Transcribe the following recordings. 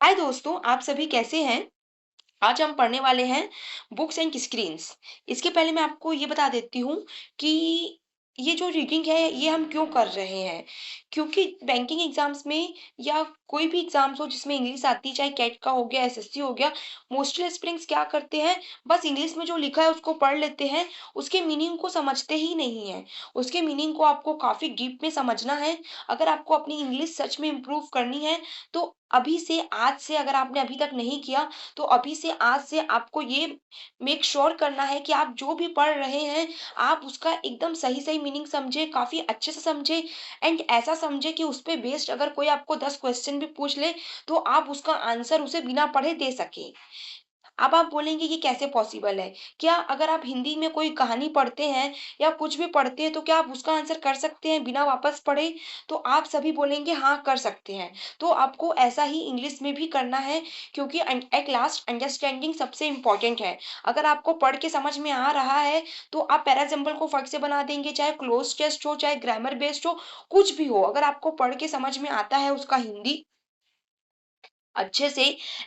हाय दोस्तों, आप सभी कैसे हैं? आज हम पढ़ने वाले हैं बुक्स एंड स्क्रीन्स। इसके पहले मैं आपको ये बता देती हूँ कि ये जो रीडिंग है ये हम क्यों कर रहे हैं। क्योंकि बैंकिंग एग्जाम्स में या कोई भी एग्जाम्स हो जिसमें इंग्लिश आती है, चाहे कैट का हो गया, एसएससी हो गया, मोस्टली एस्पिरेंट्स क्या करते हैं, बस इंग्लिश में जो लिखा है उसको पढ़ लेते हैं, उसके मीनिंग को समझते ही नहीं है। उसके मीनिंग को आपको काफ़ी डीप में समझना है। अगर आपको अपनी इंग्लिश सच में इम्प्रूव करनी है तो अभी से, आज से, अगर आपने अभी तक नहीं किया तो अभी से, आज से आपको ये मेक श्योर करना है कि आप जो भी पढ़ रहे हैं, आप उसका एकदम सही-सही मीनिंग समझें, काफ़ी अच्छे से समझें एंड ऐसा समझें कि उस पे बेस्ड अगर कोई आपको 10 क्वेश्चन भी पूछ ले, तो आप उसका आंसर उसे बिना पढ़े दे सकें। अब आप बोलेंगे ये कैसे पॉसिबल है? क्या अगर आप हिंदी में कोई कहानी पढ़ते हैं या कुछ भी पढ़ते हैं तो क्या आप उसका आंसर कर सकते हैं बिना वापस पढ़े? तो आप सभी बोलेंगे हाँ, कर सकते हैं। तो आपको ऐसा ही इंग्लिश में भी करना है क्योंकि एट लास्ट अंडरस्टैंडिंग सबसे इम्पोर्टेंट है। अगर आपको पढ़ के समझ में आ रहा है तो आप पैराजम्बल को फट से बना देंगे, चाहे क्लोज़ टेस्ट हो, चाहे ग्रामर बेस्ड हो, कुछ भी हो। अगर आपको पढ़ के समझ में आता है उसका हिंदी अच्छे से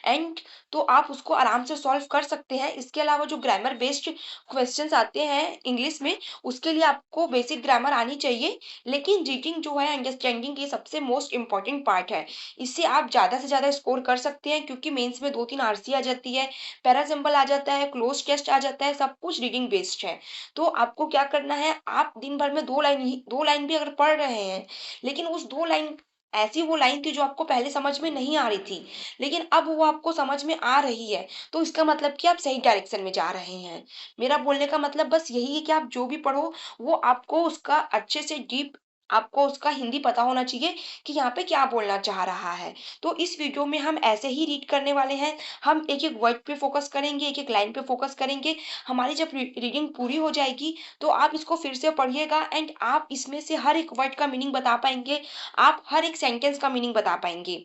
एंड तो आप उसको आराम से सॉल्व कर सकते हैं। इसके अलावा जो ग्रामर बेस्ड क्वेश्चंस आते हैं इंग्लिश में, उसके लिए आपको बेसिक ग्रामर आनी चाहिए। लेकिन रीडिंग जो है, अंडरस्टैंडिंग, ये सबसे मोस्ट इम्पोर्टेंट पार्ट है। इससे आप ज़्यादा से ज़्यादा स्कोर कर सकते हैं क्योंकि मेंस में 2-3 आरसी आ जाती है, पैरासिम्पल आ जाता है, क्लोज़ टेस्ट आ जाता है, सब कुछ रीडिंग बेस्ड है। तो आपको क्या करना है, आप दिन भर में 2 लाइन भी अगर पढ़ रहे हैं, लेकिन उस 2 लाइन, ऐसी वो लाइन थी जो आपको पहले समझ में नहीं आ रही थी, लेकिन अब वो आपको समझ में आ रही है, तो इसका मतलब कि आप सही डायरेक्शन में जा रहे हैं। मेरा बोलने का मतलब बस यही है कि आप जो भी पढ़ो, वो आपको उसका अच्छे से डीप, आपको उसका हिंदी पता होना चाहिए कि यहाँ पे क्या बोलना चाह रहा है। तो इस वीडियो में हम ऐसे ही रीड करने वाले हैं। हम एक-एक वर्ड पे फ़ोकस करेंगे, एक-एक लाइन पे फ़ोकस करेंगे। हमारी जब रीडिंग पूरी हो जाएगी, तो आप इसको फिर से पढ़िएगा एंड आप इसमें से हर एक वर्ड का मीनिंग बता पाएँगे, आप हर एक सेंटेंस का मीनिंग बता पाएँगे।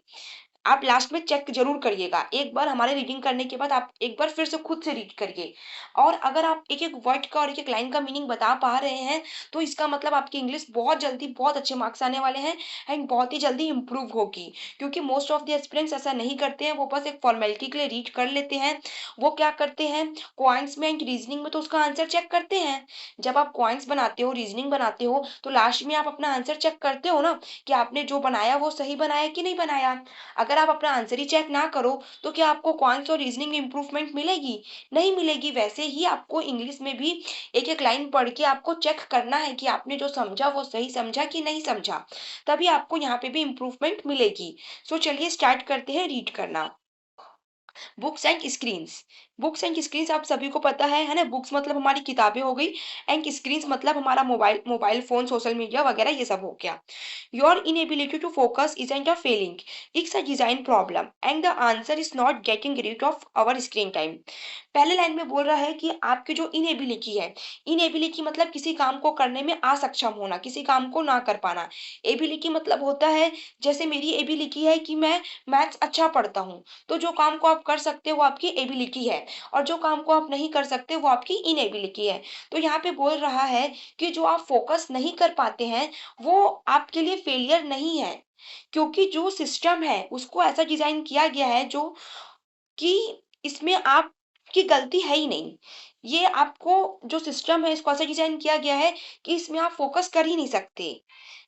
आप लास्ट में चेक ज़रूर करिएगा। एक बार हमारे रीडिंग करने के बाद आप एक बार फिर से खुद से रीड करिए। और अगर आप एक-एक वर्ड का और एक-एक लाइन का मीनिंग बता पा रहे हैं, तो इसका मतलब आपकी इंग्लिश बहुत जल्दी बहुत अच्छे मार्क्स आने वाले हैं एंड बहुत ही जल्दी इम्प्रूव होगी। क्योंकि मोस्ट ऑफ द एस्पिरेंट्स ऐसा नहीं करते हैं, वो बस एक फॉर्मेलिटी के लिए रीड कर लेते हैं। वो क्या करते हैं, क्वांट्स में एंड रीज़निंग में तो उसका आंसर चेक करते हैं। जब आप क्वांट्स बनाते हो, रीज़निंग बनाते हो, तो लास्ट में आप अपना आंसर चेक करते हो ना, कि आपने जो बनाया वो सही बनाया कि नहीं बनाया। अगर आप अपना आंसर ही चेक ना करो, तो क्या आपको क्वांट्स और रीजनिंग में इम्प्रूवमेंट मिलेगी? नहीं मिलेगी। वैसे ही आपको इंग्लिश में भी एक-एक लाइन पढ़ के आपको चेक करना है कि आपने जो समझा वो सही समझा कि नहीं समझा। तभी आपको यहाँ पे भी इम्प्रूवमेंट मिलेगी। सो चलिए स्टार्ट करते हैं रीड करना। Books and screens. Books and screens आप सभी को पता है ना? बुक्स मतलब हमारी किताबें हो गई एंड स्क्रीन्स मतलब हमारा mobile mobile phone, social media वगैरह ये सब हो गया। Your inability to focus isn't a failing, it's a design problem and the answer is not getting rid of our screen time. पहले लाइन में बोल रहा है कि आपकी जो इनएबिलिटी है, इनएबिलिटी मतलब किसी काम को करने में असक्षम होना, किसी काम को ना कर पाना। एबिलिटी मतलब होता है, जैसे मेरी एबिलिटी है कि मैं मैथ्स अच्छा पढ़ता हूँ, तो जो काम को आप कर सकते हो वो आपकी एबिलिटी है और जो काम को आप नहीं कर सकते वो आपकी इनएबिलिटी है। तो यहाँ पे बोल रहा है कि जो आप फोकस नहीं कर पाते हैं, वो आपके लिए फेलियर नहीं है, क्योंकि जो सिस्टम है उसको ऐसा डिज़ाइन किया गया है जो कि इसमें आपकी गलती है ही नहीं। ये आपको जो सिस्टम है इसको ऐसा डिज़ाइन किया गया है कि इसमें आप फ़ोकस कर ही नहीं सकते।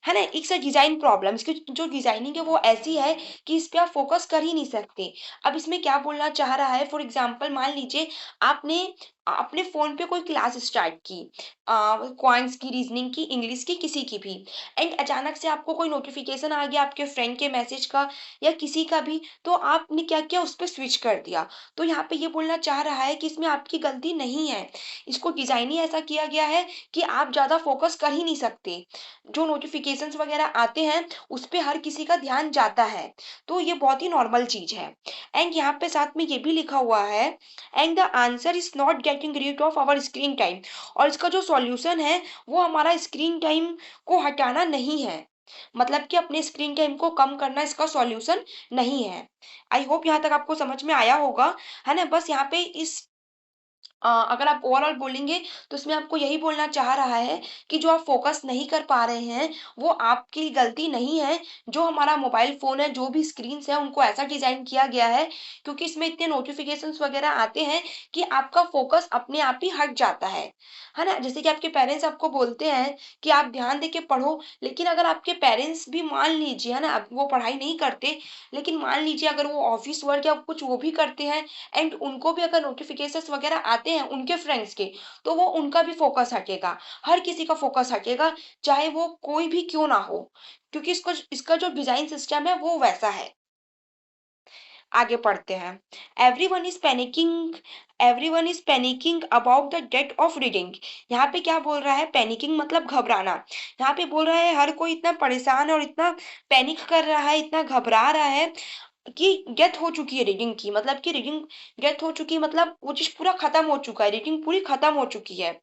है ना? इट्स अ डिज़ाइन प्रॉब्लम, इसकी जो डिज़ाइनिंग है वो ऐसी है कि इस पे आप फ़ोकस कर ही नहीं सकते। अब इसमें क्या बोलना चाह रहा है, फॉर एग्ज़ाम्पल मान लीजिए आपने अपने फ़ोन पे कोई क्लास स्टार्ट की, क्वांट्स की, रीज़निंग की, इंग्लिश की, किसी की भी, एंड अचानक से आपको कोई नोटिफ़िकेशन आ गया आपके फ्रेंड के मैसेज का या किसी का भी, तो आपने क्या किया, उस पे स्विच कर दिया। तो यहाँ पे ये बोलना चाह रहा है कि इसमें आपकी गलती नहीं है। इसको डिज़ाइन ही ऐसा किया गया है कि आप ज़्यादा फ़ोकस कर ही नहीं सकते। जो नोटिफ़िकेशंस वग़ैरह आते हैं, उस पे हर किसी का ध्यान जाता है। तो ये बहुत ही नॉर्मल चीज़ है। एंड यहाँ पे साथ में ये भी लिखा हुआ है, and the answer is not getting rid of our screen time, और इसका जो सॉल्यूशन है, वो हमारा स्क्रीन टाइम को हटाना नहीं है। मतलब कि अपने स्क्रीन टाइम को कम करना इसका सॉल्यूशन नहीं है। आई होप यहाँ तक आपको समझ में आया होगा, है ना? बस यहाँ पे इस अगर आप ओवरऑल बोलेंगे तो उसमें आपको यही बोलना चाह रहा है कि जो आप फ़ोकस नहीं कर पा रहे हैं, वो आपकी गलती नहीं है। जो हमारा मोबाइल फ़ोन है, जो भी स्क्रीन्स हैं, उनको ऐसा डिज़ाइन किया गया है क्योंकि इसमें इतने नोटिफ़िकेशंस वग़ैरह आते हैं कि आपका फ़ोकस अपने आप ही हट जाता है ना? जैसे कि आपके पेरेंट्स आपको बोलते हैं कि आप ध्यान दे के पढ़ो, लेकिन अगर आपके पेरेंट्स भी मान लीजिए, है ना? अब वो पढ़ाई नहीं करते, लेकिन मान लीजिए अगर वो ऑफ़िस वर्क या कुछ वो भी करते हैं एंड उनको भी अगर नोटिफ़िकेशंस वग़ैरह आते हैं उनके फ्रेंड्स के, तो वो उनका भी फ़ोकस हटेगा। हर किसी का फ़ोकस हटेगा, चाहे वो कोई भी क्यों ना हो, क्योंकि इसको इसका जो डिज़ाइन सिस्टम है वो वैसा है। आगे पढ़ते हैं। Everyone is panicking everyone is panicking about the death of reading. यहाँ पे क्या बोल रहा है? पैनिकिंग मतलब घबराना। यहाँ पे बोल रहा है हर कोई इतना परेशान है और इतना पैनिक कर रहा है, इतना घबरा रहा है कि डेथ हो चुकी है रीडिंग की, मतलब कि रीडिंग डेथ हो चुकी है, मतलब वो चीज़ पूरा खत्म हो चुका है, रीडिंग पूरी खत्म हो चुकी है।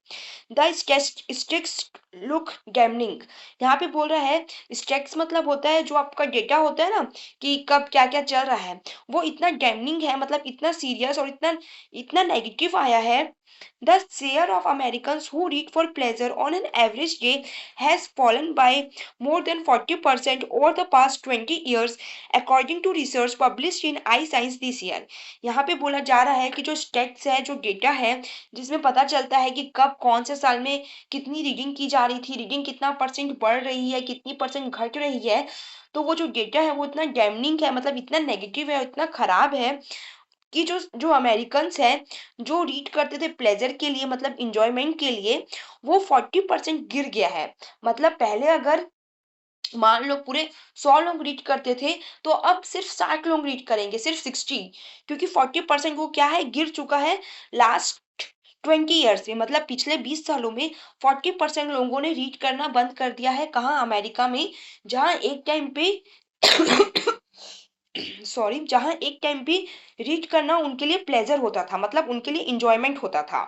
The statistics look damning. यहाँ पे बोल रहा है स्टैट्स मतलब होता है जो आपका डेटा होता है ना कि कब क्या-क्या चल रहा है, वो इतना डैमनिंग है, मतलब इतना सीरियस और इतना इतना नेगेटिव आया है। The share of Americans who read for pleasure on an average day has fallen by more than 40% over the past 20 years, according to research published in iScience this year. यहाँ पे बोला जा रहा है कि जो स्टेट्स है, जो डेटा है, जिसमें पता चलता है कि कब कौन से साल में कितनी रीडिंग की जा रही थी, रीडिंग कितना परसेंट बढ़ रही है, कितनी परसेंट घट रही है, तो वो जो डेटा है वो इतना डैमनिंग है, मतलब इतना नेगेटिव है, इतना खराब है कि जो जो अमेरिकन्स हैं, जो रीड करते थे प्लेज़र के लिए, मतलब एन्जॉयमेंट के लिए, वो 40% गिर गया है। मतलब पहले अगर मान लो पूरे 100 लोग रीड करते थे, तो अब सिर्फ़ 60 लोग रीड करेंगे, सिर्फ़ 60, क्योंकि 40% वो क्या है, गिर चुका है लास्ट 20 ईयर्स में, मतलब पिछले 20 सालों में 40% लोगों ने रीड करना बंद कर दिया है। कहाँ? अमेरिका में, जहाँ एक टाइम पे सॉरी, जहाँ एक टाइम पे रीड करना उनके लिए प्लेज़र होता था, मतलब उनके लिए एन्जॉयमेंट होता था।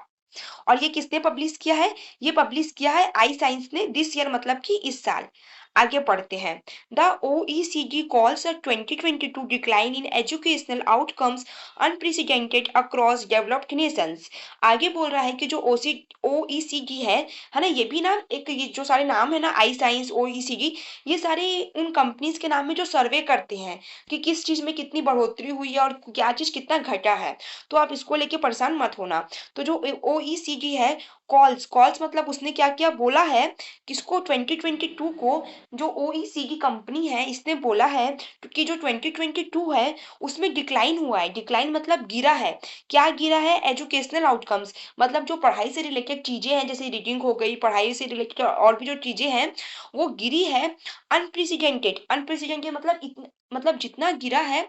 और ये किसने पब्लिश किया है? ये पब्लिश किया है आई साइंस ने दिस ईयर, मतलब कि इस साल। आगे पढ़ते हैं। The OECD calls a 2022 decline in educational outcomes unprecedented across developed Nations. आगे बोल रहा है कि जो ओईसीडी है ना? ये भी ना एक, ये जो सारे नाम है ना, आई साइंस, ओईसीडी, ये सारे उन कंपनीज के नाम में जो सर्वे करते हैं कि किस चीज़ में कितनी बढ़ोतरी हुई है और क्या चीज़ कितना घटा है। तो आप इसको लेके परेशान मत होना। तो जो ओईसीडी है, कॉल्स कॉल्स मतलब उसने क्या किया, बोला है किसको, 2022 को, जो ओईसीडी कंपनी है इसने बोला है कि जो 2022 है उसमें डिक्लाइन हुआ है। डिक्लाइन मतलब गिरा है। क्या गिरा है? एजुकेशनल आउटकम्स, मतलब जो पढ़ाई से रिलेटेड चीजें हैं, जैसे रीडिंग हो गई, पढ़ाई से रिलेटेड और भी जो चीजें हैं, वो गिरी है। अनप्रेसिडेंटेड, अनप्रेसिडेंटेड मतलब मतलब जितना गिरा है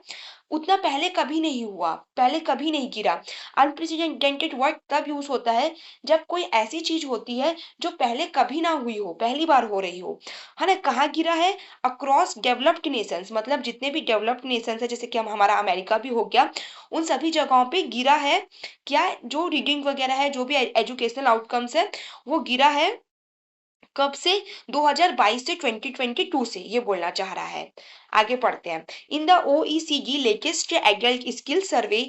उतना पहले कभी नहीं हुआ, पहले कभी नहीं गिरा। अनप्रेसिडेंटेड वर्ड तब यूज़ होता है जब कोई ऐसी चीज़ होती है जो पहले कभी ना हुई हो, पहली बार हो रही हो। है ना? कहाँ गिरा है? अक्रॉस डेवलप्ड नेशंस, मतलब जितने भी डेवलप्ड नेशंस हैं, जैसे कि हम हमारा अमेरिका भी हो गया, उन सभी जगहों पे गिरा है। क्या? जो रीडिंग वगैरह है, जो भी एजुकेशनल आउटकम्स है, वो गिरा है। कब से? 2022 से 2022 से, ये बोलना चाह रहा है। आगे पढ़ते हैं। In the OECD latest adult skill survey,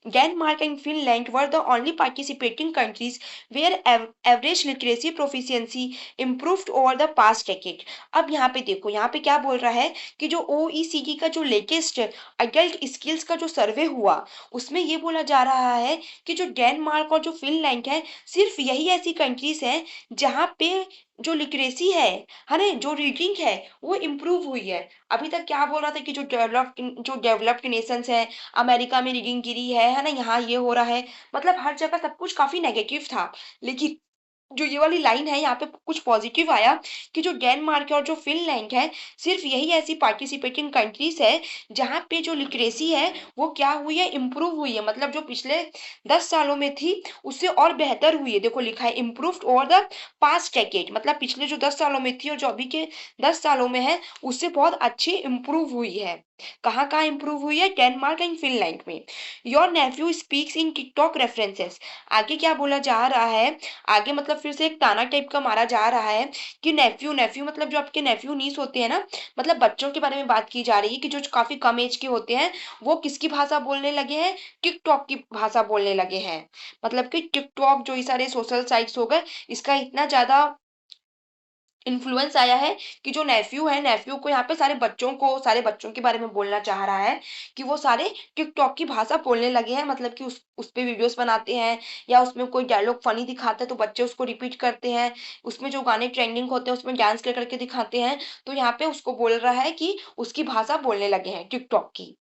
Denmark and Finland were the only participating countries where average literacy proficiency improved over the past decade. अब यहाँ पे देखो, यहाँ पे क्या बोल रहा है कि जो ओईसीडी का जो लेटेस्ट एडल्ट स्किल्स का जो सर्वे हुआ, उसमें ये बोला जा रहा है कि जो डेनमार्क और जो फिनलैंड है, सिर्फ यही ऐसी कंट्रीज हैं जहाँ पे जो लिटरेसी है ना? जो रीडिंग है, वो इम्प्रूव हुई है। अभी तक क्या बोल रहा था कि जो डेवलप्ड नेशंस हैं, अमेरिका में रीडिंग गिरी है ना? यहाँ ये हो रहा है, मतलब हर जगह सब कुछ काफ़ी नेगेटिव था। लेकिन जो ये वाली लाइन है, यहाँ पे कुछ पॉजिटिव आया कि जो डेनमार्क है और जो फिनलैंड है, सिर्फ यही ऐसी पार्टिसिपेटिंग कंट्रीज है जहाँ पे जो लिटरेसी है वो क्या हुई है, इम्प्रूव हुई है, मतलब जो पिछले 10 सालों में थी उससे और बेहतर हुई है। देखो लिखा है improved over the past decade, मतलब पिछले जो 10 सालों में थी और जो अभी के 10 सालों में है, उससे बहुत अच्छी इम्प्रूव हुई है। कहाँ कहाँ इम्प्रूव हुई है? डेनमार्क एंड फिनलैंड में। Your nephew speaks in TikTok references. आगे क्या बोला जा रहा है? आगे मतलब मतलब फिर से एक ताना टाइप का मारा जा रहा है कि नेफ्यू नेफ्यू मतलब जो आपके नेफ्यू नीस होते हैं ना, मतलब बच्चों के बारे में बात की जा रही है कि जो काफी कम एज के होते हैं वो किसकी भाषा बोलने लगे हैं, टिकटॉक की भाषा बोलने लगे हैं। मतलब कि टिकटॉक जो ये सारे सोशल साइट्स हो गए, इसका इतना ज्यादा इन्फ्लुएंस आया है कि जो नेफ्यू है, नेफ्यू को यहाँ पे सारे बच्चों के बारे में बोलना चाह रहा है कि वो सारे टिकटॉक की भाषा बोलने लगे हैं। मतलब कि उस पे वीडियोस बनाते हैं या उसमें कोई डायलॉग फनी दिखाता है तो बच्चे उसको रिपीट करते हैं, उसमें जो गाने ट्रेंडिंग होते हैं उसमें डांस कर करके दिखाते हैं। तो यहाँ पे उसको बोल रहा है कि उसकी भाषा बोलने लगे हैं टिकटॉक की।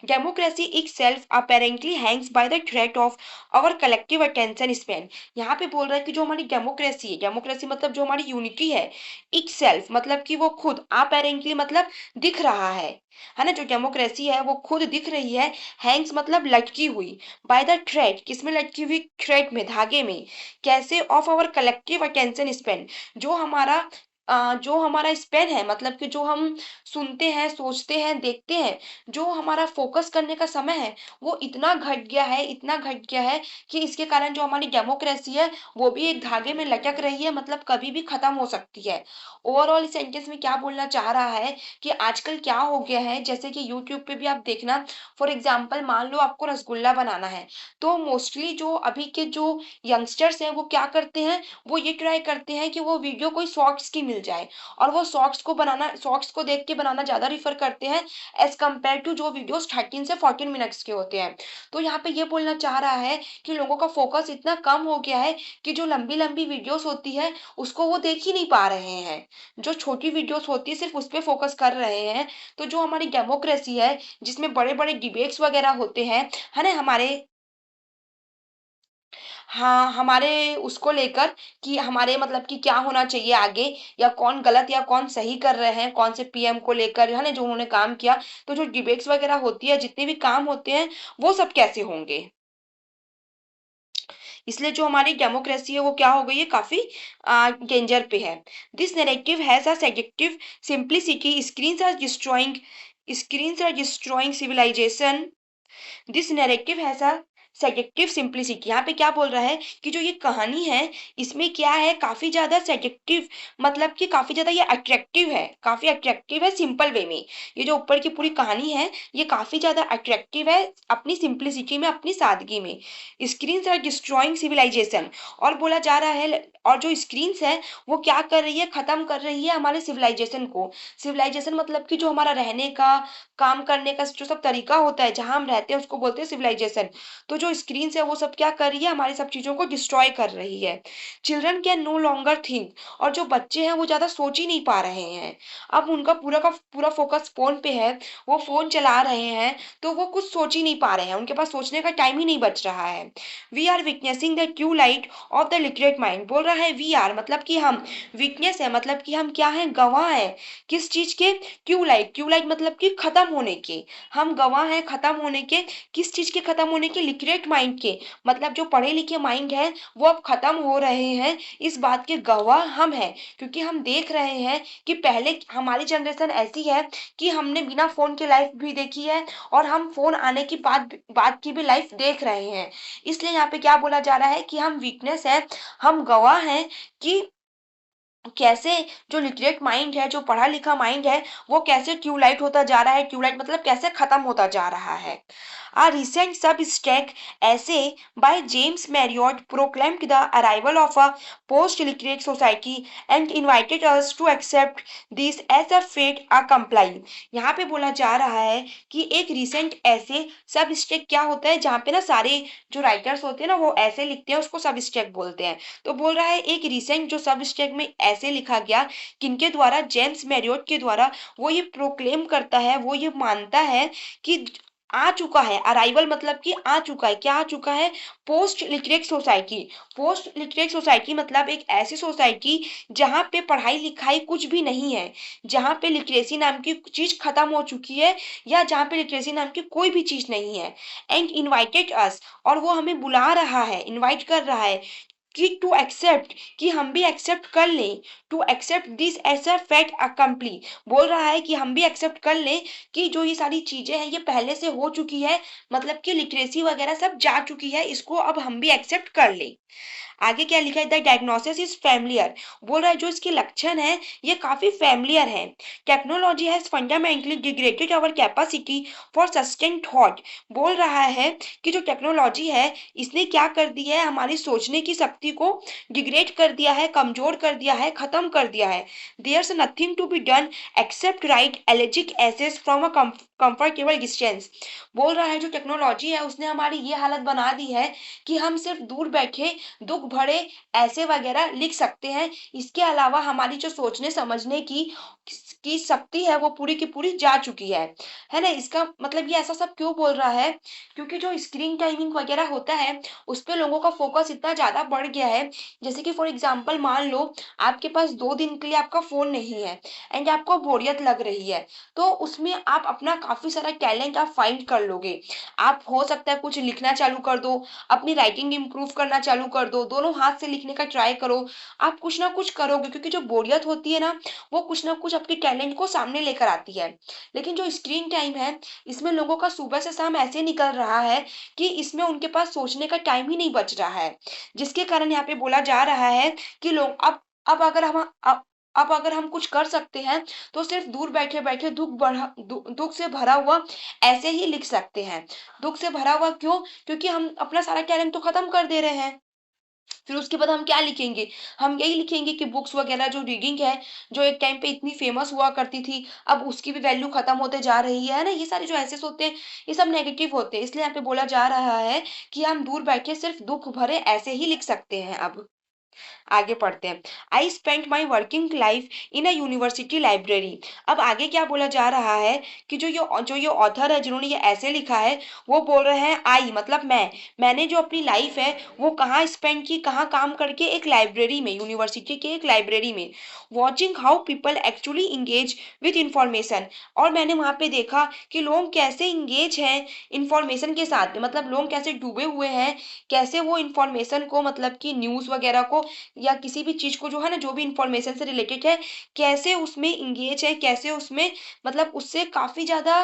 Democracy itself apparently hangs by the thread of our collective attention span। यहाँ पे बोल रहा है कि जो हमारी डेमोक्रेसी है, डेमोक्रेसी मतलब जो हमारी यूनिटी है, itself मतलब कि वो खुद, apparently मतलब दिख रहा है ना, जो डेमोक्रेसी है वो खुद दिख रही है। हैंग्स मतलब लटकी हुई, बाय द थ्रेड, किसमें लटकी हुई, थ्रेड में, धागे में, कैसे, of our collective attention span, जो हमारा जो हमारा स्पेन है, मतलब कि जो हम सुनते हैं, सोचते हैं, देखते हैं, जो हमारा फोकस करने का समय है वो इतना घट गया है, इतना घट गया है कि इसके कारण जो हमारी डेमोक्रेसी है वो भी एक धागे में लटक रही है, मतलब कभी भी खत्म हो सकती है। ओवरऑल इस सेंटेंस में क्या बोलना चाह रहा है कि आजकल क्या हो गया है, जैसे कि यूट्यूब पे भी आप देखना, फॉर एग्जाम्पल मान लो आपको रसगुल्ला बनाना है, तो मोस्टली जो अभी के जो यंगस्टर्स हैं वो क्या करते हैं, वो ये ट्राई करते हैं कि वो वीडियो कोई शॉर्ट्स की मिल जाए और वो शॉर्ट्स को देख के बनाना ज्यादा रिफर करते हैं एज कम्पेयर टू जो वीडियोस 13 से 14 मिनट्स के होते हैं। तो यहाँ पे ये बोलना चाह रहा है कि लोगों का फोकस इतना कम हो गया है कि जो लंबी लंबी वीडियोस होती है उसको वो देख ही नहीं पा रहे हैं, जो छोटी वीडियोस होती है सिर्फ उस पे फोकस कर रहे हैं। तो जो हमारी डेमोक्रेसी है जिसमें बड़े बड़े डिबेट्स वगैरह होते हैं, है ना, हाँ, हमारे उसको लेकर कि हमारे मतलब कि क्या होना चाहिए आगे, या कौन गलत या कौन सही कर रहे हैं, कौन से पीएम को लेकर, है ना, जो उन्होंने काम किया। तो जो डिबेट्स वगैरह होती है, जितने भी काम होते हैं, वो सब कैसे होंगे। इसलिए जो हमारी डेमोक्रेसी है वो क्या हो गई है, काफी डेंजर पे है। This narrative has a seductive simplicity, screens are destroying civilisation. This narrative has a seductive simplicity, यहाँ पे क्या बोल रहा है कि जो ये कहानी है इसमें क्या है, काफी ज्यादा सेडक्टिव, मतलब कि काफी ज्यादा ये अट्रैक्टिव है, काफी अट्रैक्टिव है सिंपल वे में। ये जो ऊपर की पूरी कहानी है ये काफी ज्यादा अट्रैक्टिव है अपनी सिंप्लिसिटी में, अपनी सादगी में। स्क्रीन आर डिस्ट्रॉइंग सिविलाइजेशन, और बोला जा रहा है, और जो स्क्रीन्स है वो क्या कर रही है, खत्म कर रही है हमारे सिविलाइजेशन को। सिविलाइजेशन मतलब कि जो हमारा रहने का, काम करने का जो सब तरीका होता है, जहां हम रहते हैं उसको बोलते हैं सिविलाइजेशन। तो जो स्क्रीन है वो सब क्या कर रही है, हमारी सब चीजों को डिस्ट्रॉय कर रही है। Children can no longer think, और जो बच्चे हैं वो ज्यादा सोच ही नहीं पा रहे हैं। अब उनका पूरा का पूरा फोकस फोन पे है, वो फोन चला रहे हैं, तो वो कुछ सोच ही नहीं पा रहे हैं, उनके पास सोचने का टाइम ही नहीं बच रहा है। We are witnessing the twilight of the literate mind, बोल रहा है वी आर मतलब कि हम, वीकनेस है मतलब कि हम क्या है, गवाह है, किस चीज के, क्यू लाइट मतलब कि खत्म होने के, हम गवाह हैं खत्म होने के। किस चीज के खत्म होने के, लिटरेट माइंड के, मतलब जो पढ़े लिखे माइंड है वो अब खत्म हो रहे हैं, इस बात के गवाह हम हैं। क्योंकि हम देख रहे हैं कि पहले हमारी जनरेशन ऐसी है कि हमने बिना फोन के लाइफ भी देखी है, और हम फोन आने की बात की भी लाइफ देख रहे हैं। इसलिए यहाँ पे क्या बोला जा रहा है कि हम वीकनेस है, हम गवाह हैं कि कैसे जो लिटरेट माइंड है, जो पढ़ा लिखा माइंड है, वो कैसे ट्यूबलाइट होता जा रहा है, ट्यूबलाइट मतलब कैसे खत्म होता जा रहा है। A recent Substack essay by James Marriott proclaimed the arrival of a post-literate society and invited us to accept this as a fate accompli। यहाँ पे बोला जा रहा है कि एक रिसेंट ऐसे, सबस्टेक क्या होता है, जहाँ पे ना सारे जो राइटर्स होते हैं ना वो ऐसे लिखते हैं, उसको सबस्टेक बोलते हैं। तो बोल रहा है एक रिसेंट जो सबस्टेक में ऐसे लिखा गया, किनके द्वारा, जेम्स मैरियोट के द्वारा, वो ये प्रोक्लेम करता है, वो ये मानता है कि आ चुका है, अराइवल मतलब कि आ चुका है, क्या आ चुका है, post literate society. Post literate society मतलब एक ऐसी सोसाइटी जहां पे पढ़ाई लिखाई कुछ भी नहीं है, जहां पे लिटरेसी नाम की चीज खत्म हो चुकी है, या जहां पे लिटरेसी नाम की कोई भी चीज नहीं है। एंड इनवाइटेड अस, और वो हमें बुला रहा है, इनवाइट कर रहा है कि टू एक्सेप्ट, कि हम भी एक्सेप्ट कर लें, to accept this as a fact accompli, बोल रहा है कि हम भी एक्सेप्ट कर लें कि जो ये सारी चीजें हैं ये पहले से हो चुकी है, मतलब कि लिटरेसी वगैरह सब जा चुकी है, इसको अब हम भी एक्सेप्ट कर लें। आगे क्या लिखा है, द डायग्नोसिस इज फैमिलियर, बोल रहा है जो इसके लक्षण है ये काफी फैमिलियर है। Technology has fundamentally degraded our capacity for sustain thought, बोल रहा है कि जो टेक्नोलॉजी है इसने क्या कर दिया है, हमारी सोचने की शक्ति को डिग्रेड कर दिया है, कमजोर कर दिया है, खत्म कर दिया है। There's nothing to be done except write elegiac essays from a comfortable distance, बोल रहा है जो टेक्नोलॉजी है उसने हमारी ये हालत बना दी है कि हम सिर्फ दूर बैठे दुख भरे ऐसे वगैरह लिख सकते हैं। इसके अलावा हमारी जो सोचने समझने की शक्ति है वो पूरी की पूरी जा चुकी है ना। इसका मतलब ये ऐसा सब क्यों बोल रहा है, क्योंकि जो स्क्रीन टाइमिंग वगैरह होता है उस पे लोगों का फोकस इतना ज्यादा बढ़ गया है। जैसे कि फॉर एग्जांपल मान लो आपके पास 2 दिन के लिए आपका फोन नहीं है एंड आपको बोरियत लग रही है, तो उसमें आप अपना काफी सारा टैलेंट आप फाइंड कर लोगे। आप हो सकता है कुछ लिखना चालू कर दो, अपनी राइटिंग इंप्रूव करना चालू कर दो, दोनों हाथ से लिखने का ट्राई करो, आप कुछ ना कुछ करोगे, क्योंकि जो बोरियत होती है ना वो कुछ ना कुछ आपके टैलेंट को सामने लेकर आती है। लेकिन जो स्क्रीन टाइम है इसमें लोगों का सुबह से शाम ऐसे निकल रहा है कि इसमें उनके पास सोचने का टाइम ही नहीं बच रहा है, जिसके कारण यहाँ पे बोला जा रहा है कि लोग अब अगर हम अब अगर हम कुछ कर सकते हैं तो सिर्फ दूर बैठे बैठे दुख से भरा हुआ ऐसे ही लिख सकते हैं। दुख से भरा हुआ क्यों, क्योंकि हम अपना सारा टैलेंट तो खत्म कर दे रहे हैं। फिर उसके बाद हम क्या लिखेंगे, हम यही लिखेंगे कि बुक्स वगैरह जो रीडिंग है जो एक टाइम पे इतनी फेमस हुआ करती थी अब उसकी भी वैल्यू खत्म होते जा रही है ना। ये सारे जो एसेस होते हैं ये सब नेगेटिव होते हैं, इसलिए यहाँ पे बोला जा रहा है कि हम दूर बैठे सिर्फ दुख भरे ऐसे ही लिख सकते हैं। अब आगे पढ़ते हैं, I spent my working life in a university library. अब आगे क्या बोला जा रहा है कि जो ये ऑथर है जिन्होंने ये ऐसे लिखा है वो बोल रहे हैं आई मतलब मैंने जो अपनी लाइफ है वो कहाँ स्पेंड की, कहाँ काम करके, एक लाइब्रेरी में, यूनिवर्सिटी के एक लाइब्रेरी में, watching how people actually engage with information. और मैंने वहां पे देखा कि लोग कैसे इंगेज हैं इंफॉर्मेशन के साथ में, मतलब लोग कैसे डूबे हुए हैं, कैसे वो इंफॉर्मेशन को मतलब कि न्यूज़ वगैरह को या किसी भी चीज को जो है ना जो भी इंफॉर्मेशन से रिलेटेड है कैसे उसमें इंगेज है, कैसे उसमें मतलब उससे काफी ज्यादा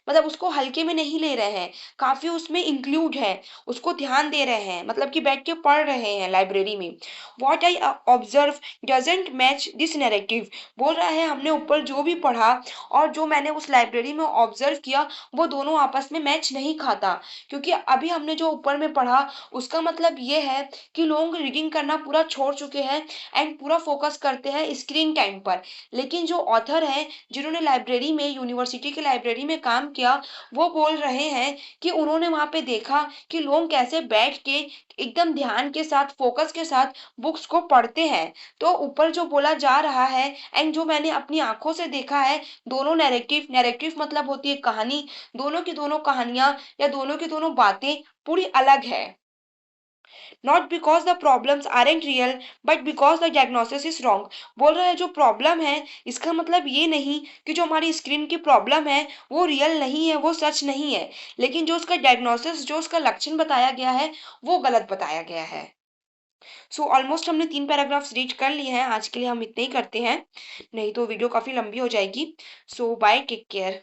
मतलब उसको हल्के में नहीं ले रहे हैं, काफी उसमें इंक्लूड है, उसको ध्यान दे रहे हैं, मतलब कि बैठ के पढ़ रहे हैं लाइब्रेरी में। What I observe doesn't match this narrative, बोल रहा है हमने ऊपर जो भी पढ़ा और जो मैंने उस लाइब्रेरी में ऑब्जर्व किया वो दोनों आपस में मैच नहीं खाता। क्योंकि अभी हमने जो ऊपर में पढ़ा उसका मतलब ये है कि लोग रीडिंग करना पूरा छोड़ चुके हैं एंड पूरा फोकस करते हैं स्क्रीन टाइम पर। लेकिन जो ऑथर हैं जिन्होंने लाइब्रेरी में, यूनिवर्सिटी की लाइब्रेरी में काम किया, वो बोल रहे हैं कि उन्होंने वहां पे देखा कि लोग कैसे बैठ के एकदम ध्यान के साथ, फोकस के साथ बुक्स को पढ़ते हैं। तो ऊपर जो बोला जा रहा है एंड जो मैंने अपनी आंखों से देखा है, दोनों नैरेटिव, नैरेटिव मतलब होती है कहानी, दोनों की दोनों कहानियां या दोनों की दोनों बातें पूरी अलग है। Not because the problems aren't real but because the diagnosis is wrong, बोल रहा है जो प्रॉब्लम है इसका मतलब ये नहीं कि जो हमारी स्क्रीन की प्रॉब्लम है वो रियल नहीं है, वो सच नहीं है, लेकिन जो उसका डायग्नोसिस, जो उसका लक्षण बताया गया है वो गलत बताया गया है। सो ऑलमोस्ट हमने 3 पैराग्राफ्स रीड कर लिए हैं, आज के लिए हम इतने ही करते हैं, नहीं तो वीडियो काफी लंबी हो जाएगी। सो बाय, टेक केयर।